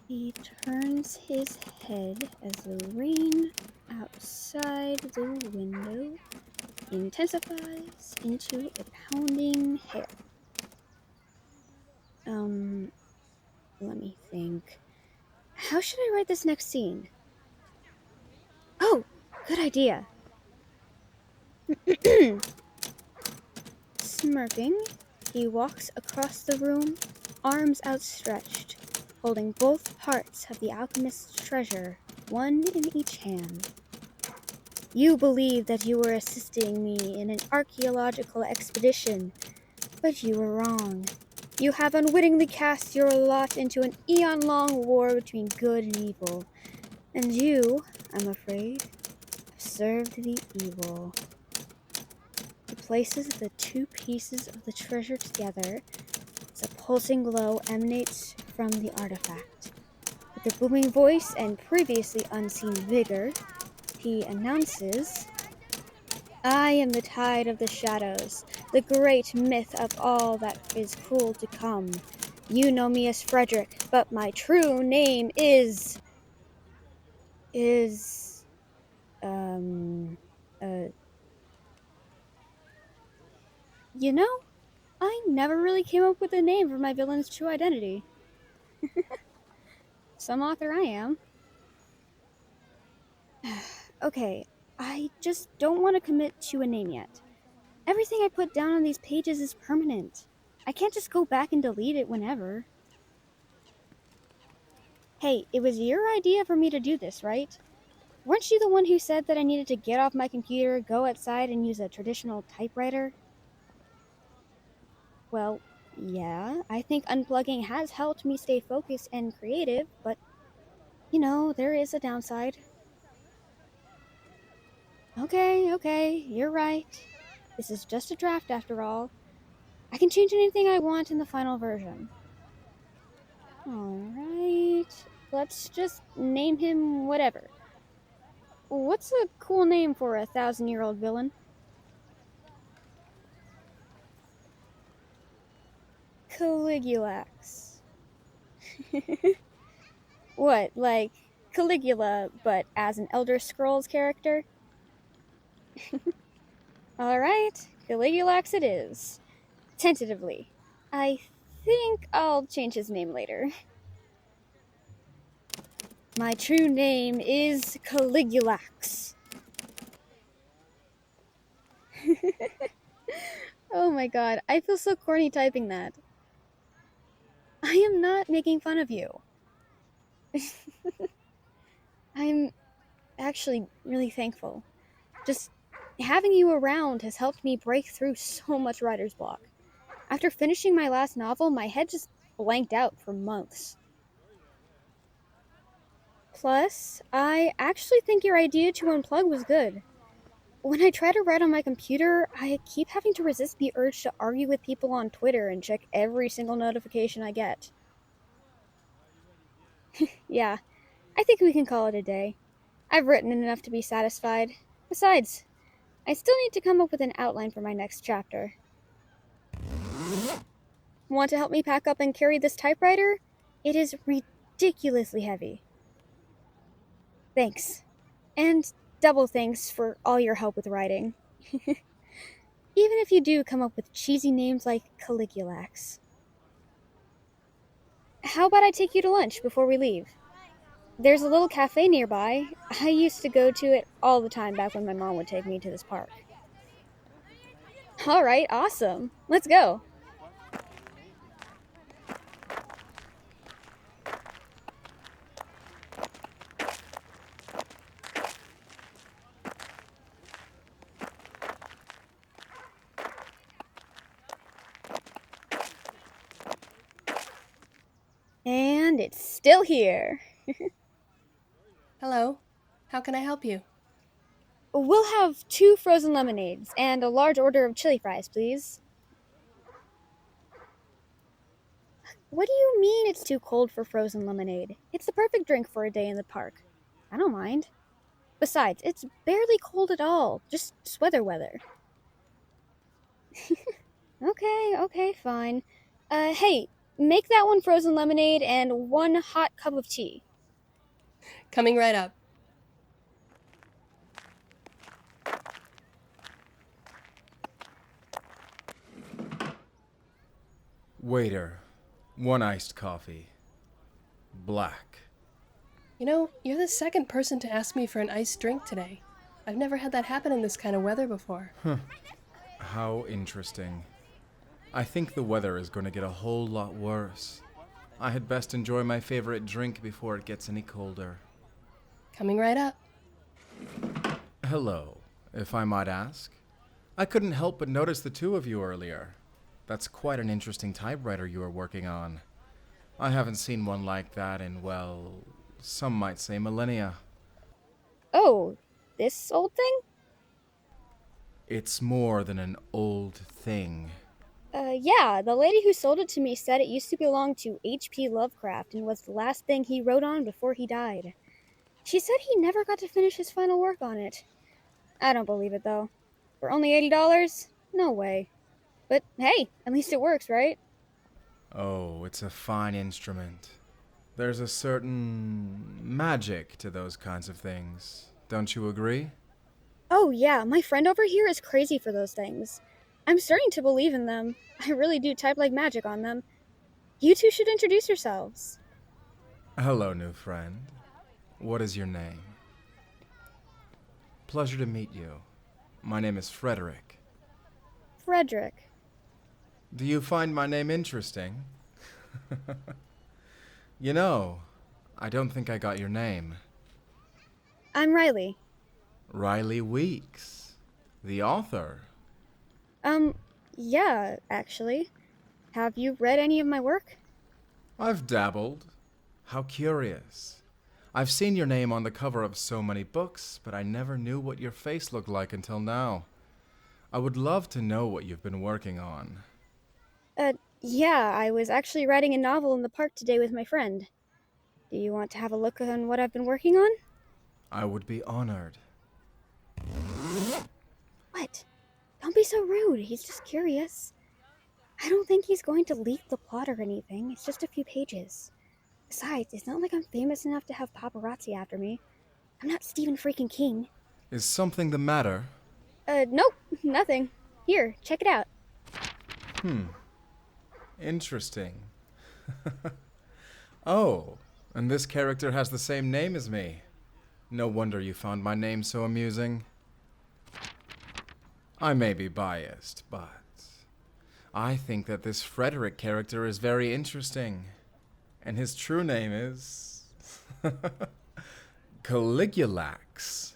He turns his head as the rain outside the window intensifies into a pounding hail. Let me think. How should I write this next scene? Oh, good idea. Smirking, he walks across the room, arms outstretched, holding both parts of the alchemist's treasure, one in each hand. You believed that you were assisting me in an archaeological expedition, but you were wrong. You have unwittingly cast your lot into an eon-long war between good and evil, and you, I'm afraid, have served the evil. He places the two pieces of the treasure together as a pulsing glow emanates from the artifact. With a booming voice and previously unseen vigor, he announces, I am the tide of the shadows, the great myth of all that is cruel to come. You know me as Frederick, but my true name is... You know, I never really came up with a name for my villain's true identity. Some author I am. Okay, I just don't want to commit to a name yet. Everything I put down on these pages is permanent. I can't just go back and delete it whenever. Hey, it was your idea for me to do this, right? Weren't you the one who said that I needed to get off my computer, go outside, and use a traditional typewriter? Well, yeah, I think unplugging has helped me stay focused and creative, but, there is a downside. Okay, you're right. This is just a draft after all. I can change anything I want in the final version. Alright, let's just name him whatever. What's a cool name for a 1,000-year-old villain? Caligulax. What, like Caligula, but as an Elder Scrolls character? Alright, Caligulax it is. Tentatively. I think I'll change his name later. My true name is Caligulax. Oh my god, I feel so corny typing that. I am not making fun of you. I'm actually really thankful. Just having you around has helped me break through so much writer's block. After finishing my last novel, my head just blanked out for months. Plus, I actually think your idea to unplug was good. When I try to write on my computer, I keep having to resist the urge to argue with people on Twitter and check every single notification I get. Yeah, I think we can call it a day. I've written enough to be satisfied. Besides, I still need to come up with an outline for my next chapter. Want to help me pack up and carry this typewriter? It is ridiculously heavy. Thanks. And double thanks for all your help with writing. Even if you do come up with cheesy names like Caligulax. How about I take you to lunch before we leave? There's a little cafe nearby. I used to go to it all the time back when my mom would take me to this park. Alright, awesome. Let's go. And it's still here. Hello. How can I help you? We'll have 2 frozen lemonades and a large order of chili fries, please. What do you mean it's too cold for frozen lemonade? It's the perfect drink for a day in the park. I don't mind. Besides, it's barely cold at all. Just sweater weather. Okay, fine. Hey, Make that one frozen lemonade and 1 hot cup of tea. Coming right up. Waiter, 1 iced coffee. Black. You know, you're the second person to ask me for an iced drink today. I've never had that happen in this kind of weather before. How interesting. I think the weather is going to get a whole lot worse. I had best enjoy my favorite drink before it gets any colder. Coming right up. Hello, if I might ask. I couldn't help but notice the two of you earlier. That's quite an interesting typewriter you are working on. I haven't seen one like that in, well, some might say millennia. Oh, this old thing? It's more than an old thing. Yeah, the lady who sold it to me said it used to belong to H.P. Lovecraft and was the last thing he wrote on before he died. She said he never got to finish his final work on it. I don't believe it, though. For only $80? No way. But hey, at least it works, right? Oh, it's a fine instrument. There's a certain magic to those kinds of things. Don't you agree? Oh yeah, my friend over here is crazy for those things. I'm starting to believe in them. I really do type like magic on them. You two should introduce yourselves. Hello, new friend. What is your name? Pleasure to meet you. My name is Frederick. Frederick. Do you find my name interesting? You know, I don't think I got your name. I'm Riley. Riley Weeks, the author. Yeah, actually. Have you read any of my work? I've dabbled. How curious. I've seen your name on the cover of so many books, but I never knew what your face looked like until now. I would love to know what you've been working on. Yeah, I was actually writing a novel in the park today with my friend. Do you want to have a look on what I've been working on? I would be honored. What? Don't be so rude, he's just curious. I don't think he's going to leak the plot or anything, it's just a few pages. Besides, it's not like I'm famous enough to have paparazzi after me. I'm not Stephen freaking King. Is something the matter? Nope, nothing. Here, check it out. Interesting. Oh, and this character has the same name as me. No wonder you found my name so amusing. I may be biased, but I think that this Frederick character is very interesting. And his true name is... Caligulax.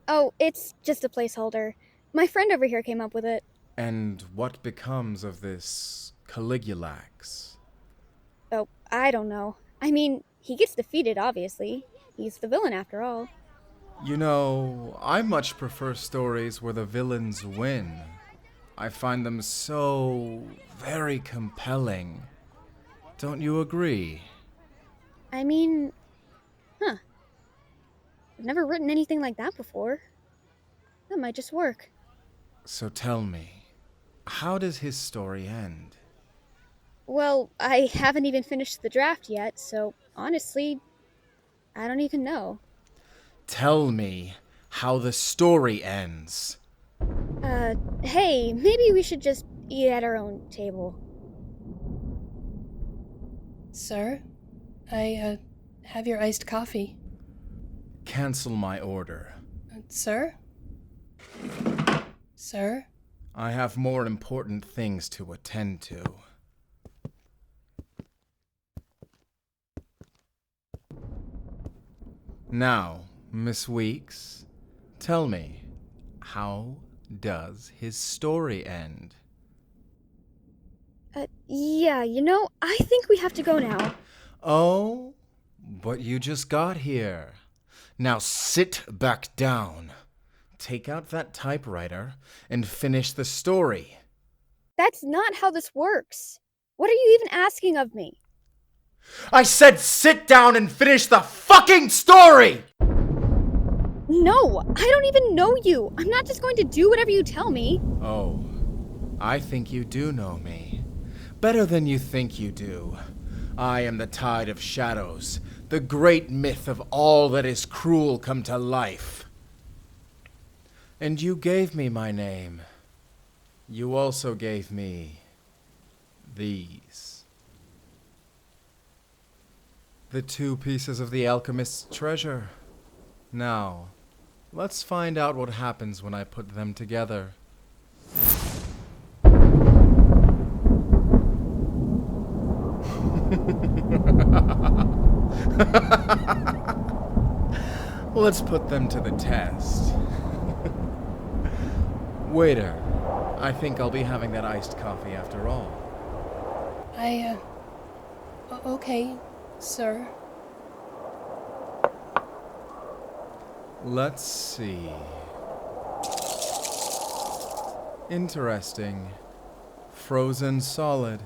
Oh, it's just a placeholder. My friend over here came up with it. And what becomes of this Caligulax? Oh, I don't know. I mean, he gets defeated, obviously. He's the villain after all. You know, I much prefer stories where the villains win. I find them so very compelling. Don't you agree? I mean, I've never written anything like that before. That might just work. So tell me, how does his story end? Well, I haven't even finished the draft yet, so honestly, I don't even know. Tell me how the story ends. Hey, maybe we should just eat at our own table. Sir, I, have your iced coffee. Cancel my order. Sir? Sir? I have more important things to attend to. Now, Miss Weeks, tell me, how does his story end? Yeah, I think we have to go now. Oh, but you just got here. Now sit back down. Take out that typewriter and finish the story. That's not how this works. What are you even asking of me? I said sit down and finish the fucking story! No, I don't even know you. I'm not just going to do whatever you tell me. Oh, I think you do know me. Better than you think you do. I am the tide of shadows, the great myth of all that is cruel come to life. And you gave me my name. You also gave me these. The 2 pieces of the alchemist's treasure. Now, let's find out what happens when I put them together. Let's put them to the test. Waiter, I think I'll be having that iced coffee after all. Okay, sir. Let's see. Interesting. Frozen solid.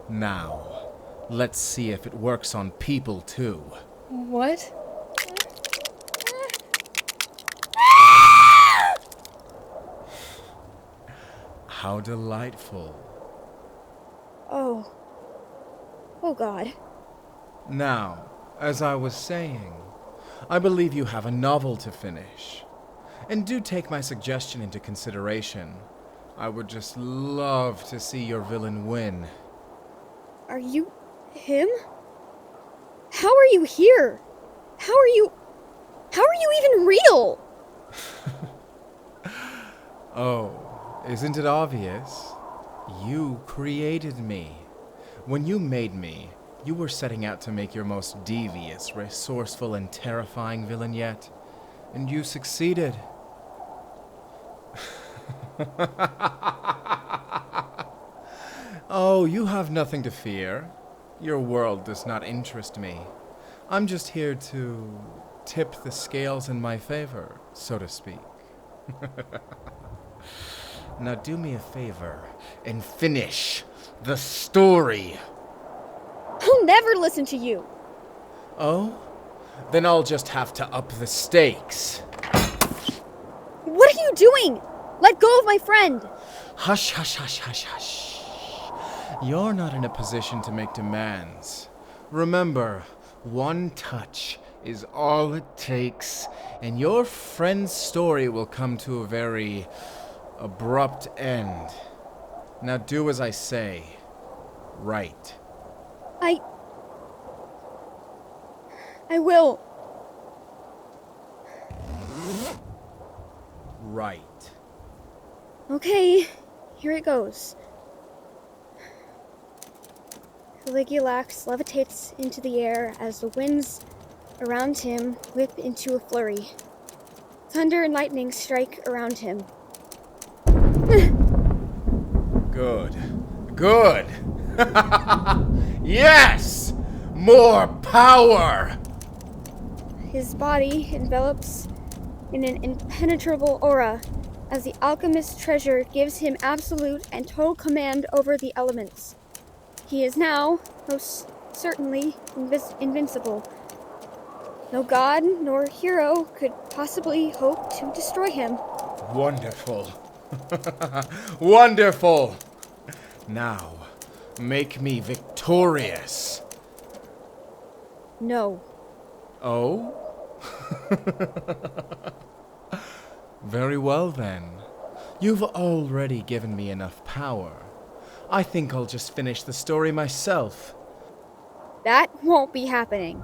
Now, let's see if it works on people too. What? How delightful. Oh. Oh God. Now, as I was saying, I believe you have a novel to finish. And do take my suggestion into consideration. I would just love to see your villain win. Are you him? How are you here? How are you even real? Oh, isn't it obvious? You created me. When you made me, you were setting out to make your most devious, resourceful, and terrifying villain yet. And you succeeded. Oh, you have nothing to fear. Your world does not interest me. I'm just here to tip the scales in my favor, so to speak. Now do me a favor and finish the story. I'll never listen to you. Oh? Then I'll just have to up the stakes. What are you doing? Let go of my friend. Hush, hush, hush, hush, hush. You're not in a position to make demands. Remember, one touch is all it takes, and your friend's story will come to a very abrupt end. Now do as I say. Right. I will. Right. Okay, here it goes. Caligulax levitates into the air as the winds around him whip into a flurry. Thunder and lightning strike around him. Good. Good. Yes! More power! His body envelops in an impenetrable aura as the alchemist's treasure gives him absolute and total command over the elements. He is now, most certainly, invincible. No god nor hero could possibly hope to destroy him. Wonderful. Wonderful! Now, make me victorious. No. Oh? Very well then. You've already given me enough power. I think I'll just finish the story myself. That won't be happening.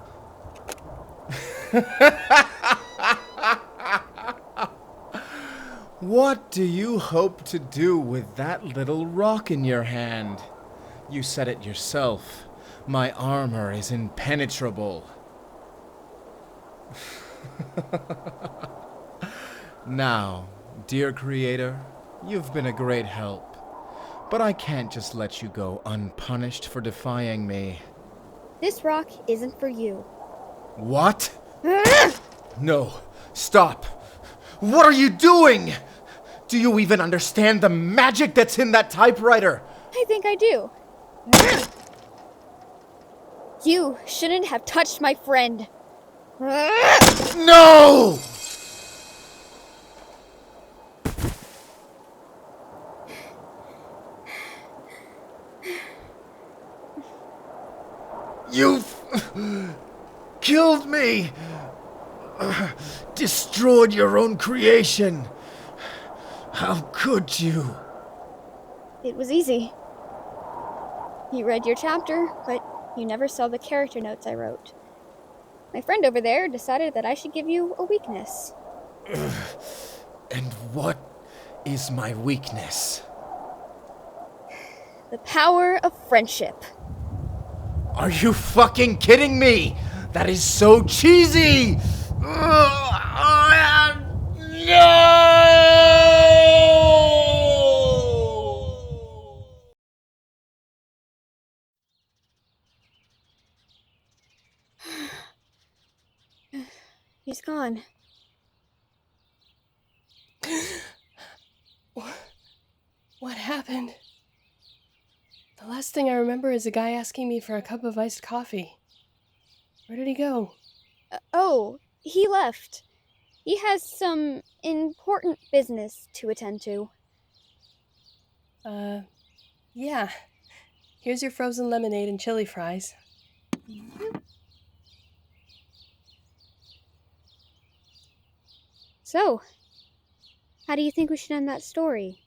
What do you hope to do with that little rock in your hand? You said it yourself. My armor is impenetrable. Now, dear creator, you've been a great help. But I can't just let you go unpunished for defying me. This rock isn't for you. What? No, stop. What are you doing? Do you even understand the magic that's in that typewriter? I think I do. You shouldn't have touched my friend. No! You've killed me! Destroyed your own creation! How could you? It was easy. You read your chapter, but you never saw the character notes I wrote. My friend over there decided that I should give you a weakness. And what is my weakness? The power of friendship. Are you fucking kidding me? That is so cheesy! No! He's gone. What happened? The last thing I remember is a guy asking me for a cup of iced coffee. Where did he go? Oh, he left. He has some important business to attend to. Yeah. Here's your frozen lemonade and chili fries. So, how do you think we should end that story?